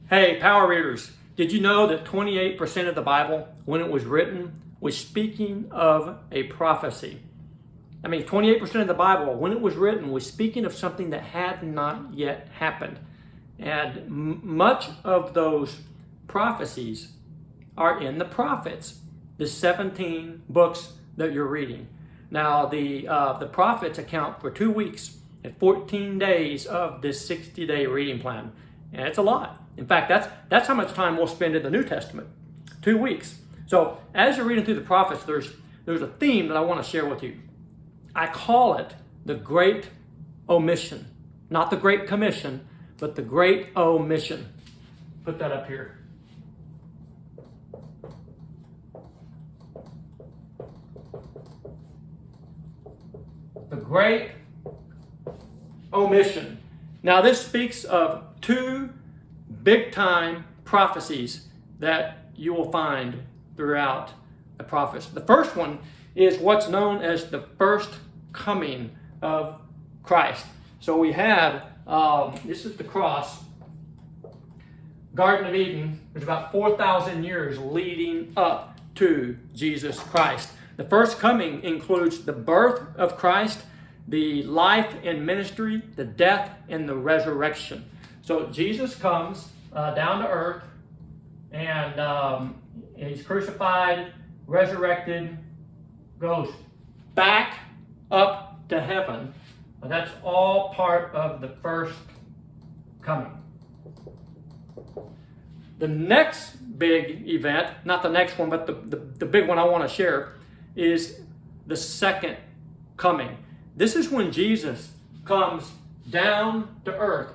Hey, power readers, did you know that 28% of the Bible, when it was written, was speaking of a prophecy? 28% of the Bible, when it was written, was speaking of something that had not yet happened. And much of those prophecies are in the prophets, the 17 books that you're reading. Now, the prophets account for 2 weeks and 14 days of this 60-day reading plan. And it's a lot. In fact, that's how much time we'll spend in the New Testament, 2 weeks. So as you're reading through the prophets, there's a theme that I want to share with you. I call it the Great Omission. Not the Great Commission, but the Great Omission. Put that up here. The Great Omission. Now this speaks of two big-time prophecies that you will find throughout the prophets. The first one is what's known as the first coming of Christ. So we have, this is the cross, Garden of Eden. There's about 4,000 years leading up to Jesus Christ. The first coming includes the birth of Christ, the life and ministry, the death and the resurrection. So Jesus comes down to earth, and he's crucified, resurrected, goes back up to heaven. That's all part of the first coming. The next big event, not the next one, but the big one I want to share, is the second coming. This is when Jesus comes down to earth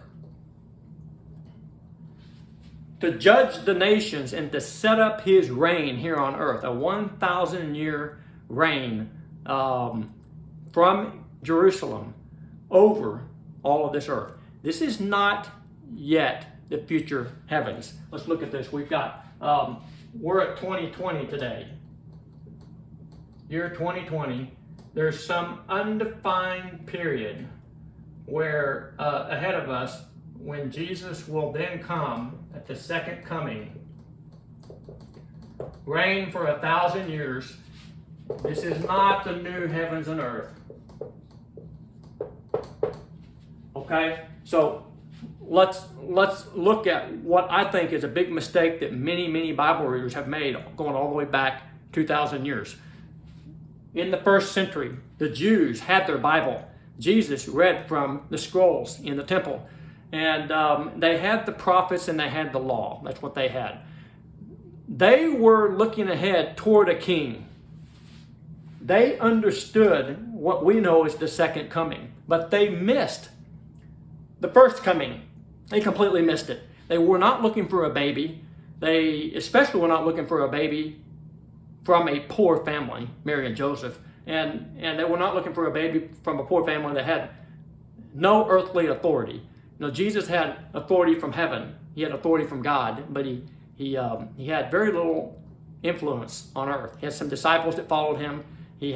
to judge the nations and to set up his reign here on earth, a 1,000-year reign from Jerusalem over all of this earth. This is not yet the future heavens. Let's look at this. We've got, we're at 2020 today. Year 2020. There's some undefined period where ahead of us, when Jesus will then come at the second coming, reign for 1,000 years. This is not the new heavens and earth. Okay, so let's look at what I think is a big mistake that many Bible readers have made, going all the way back 2,000 years. In the first century, the Jews had their Bible. Jesus read from the scrolls in the temple. And they had the prophets and they had the law. That's what they had. They were looking ahead toward a king. They understood what we know as the second coming. But they missed the first coming. They completely missed it. They were not looking for a baby. They especially were not looking for a baby from a poor family, Mary and Joseph. And they were not looking for a baby from a poor family that had no earthly authority. You know, Jesus had authority from heaven. He had authority from God, but he had very little influence on earth. He had some disciples that followed him. He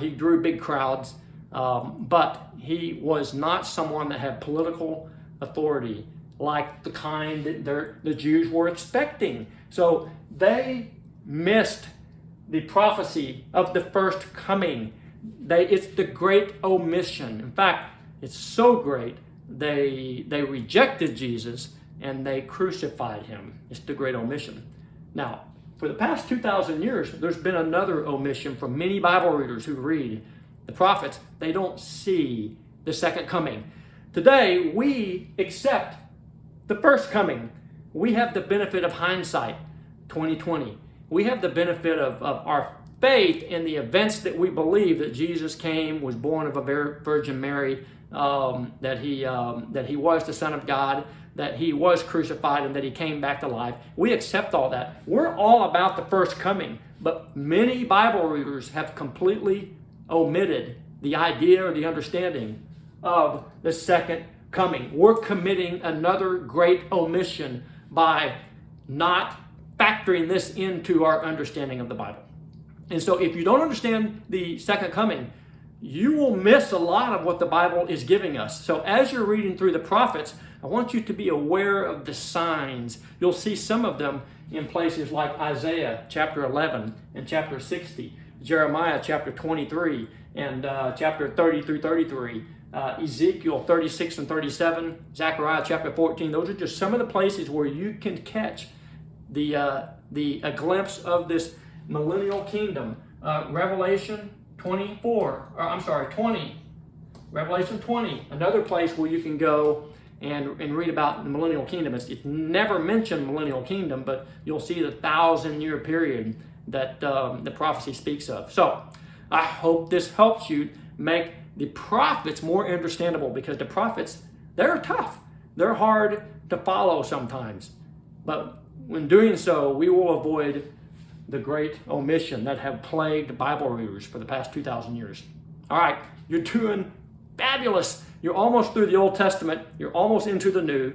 drew big crowds, but he was not someone that had political authority like the kind that the Jews were expecting. So they missed the prophecy of the first coming. It's the Great Omission. In fact, it's so great, they rejected Jesus and they crucified him. It's the Great Omission. Now, for the past 2,000 years, there's been another omission from many Bible readers who read the prophets. They don't see the second coming. Today, we accept the first coming. We have the benefit of hindsight, 2020. We have the benefit of our faith in the events that we believe, that Jesus came, was born of a Virgin Mary, that he was the Son of God, that he was crucified, and that he came back to life. We accept all that. We're all about the first coming, but many Bible readers have completely omitted the idea or the understanding of the second coming. We're committing another great omission by not factoring this into our understanding of the Bible. And so if you don't understand the second coming, you will miss a lot of what the Bible is giving us. So as you're reading through the prophets, I want you to be aware of the signs. You'll see some of them in places like Isaiah chapter 11 and chapter 60, Jeremiah chapter 23 and chapter 30 through 33, Ezekiel 36 and 37, Zechariah chapter 14. Those are just some of the places where you can catch a glimpse of this millennial kingdom. Revelation 20. Revelation 20, another place where you can go and read about the millennial kingdom. It's never mentioned millennial kingdom, but you'll see the 1,000-year period that the prophecy speaks of. So I hope this helps you make the prophets more understandable, because the prophets, they're tough. They're hard to follow sometimes. But when doing so, we will avoid the great omission that have plagued Bible readers for the past 2,000 years. All right, you're doing fabulous. You're almost through the Old Testament. You're almost into the New.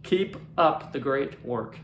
Keep up the great work.